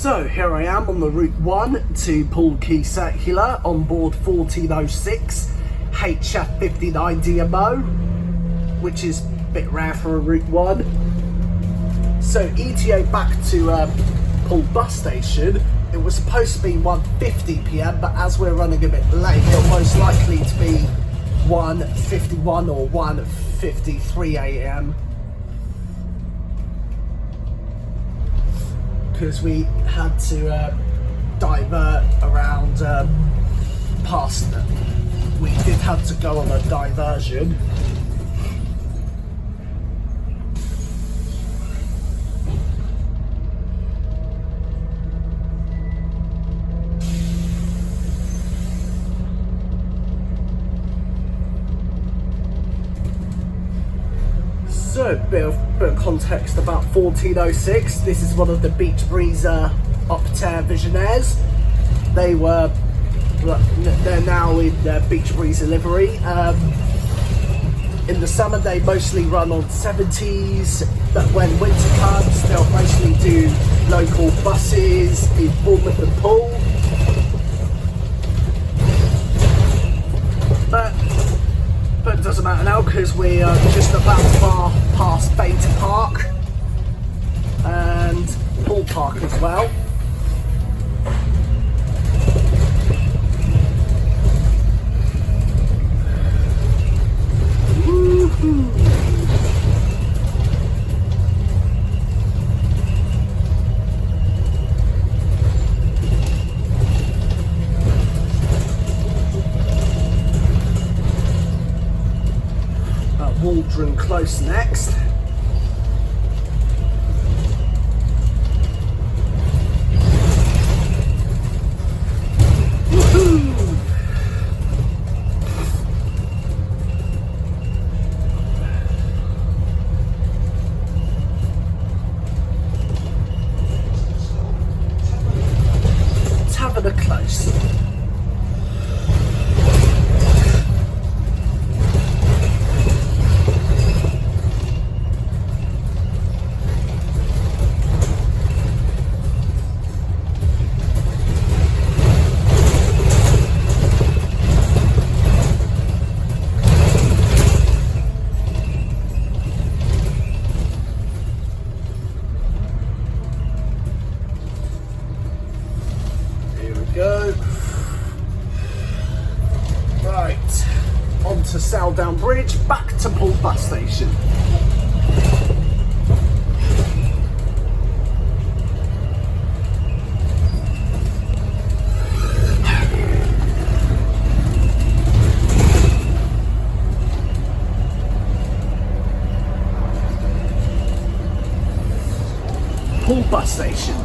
So here I am on the Route 1 to Poole Quay Circular on board 1406 HF59 DMO, which is a bit rare for a Route 1. So ETA back to Poole bus station. It was supposed to be 1:50 PM, but as we're running a bit late, it'll most likely to be 1:51 or 1:53 AM. Because we had to divert around past them. We did have to go on a diversion. So, a bit of context about 1406. This is one of the Beach Breezer Optare Visionaires. They're now in Beach Breezer livery. In the summer they mostly run on 70s, but when winter comes they'll mostly do local buses in Bournemouth and Poole. But it doesn't matter now because we are just about far past Beta Park and Poole Park as well. Woohoo! Waldron Close next. Woohoo! Taverner Close. Go. Right, on to Saldown Bridge, back to Poole bus station. Poole bus station.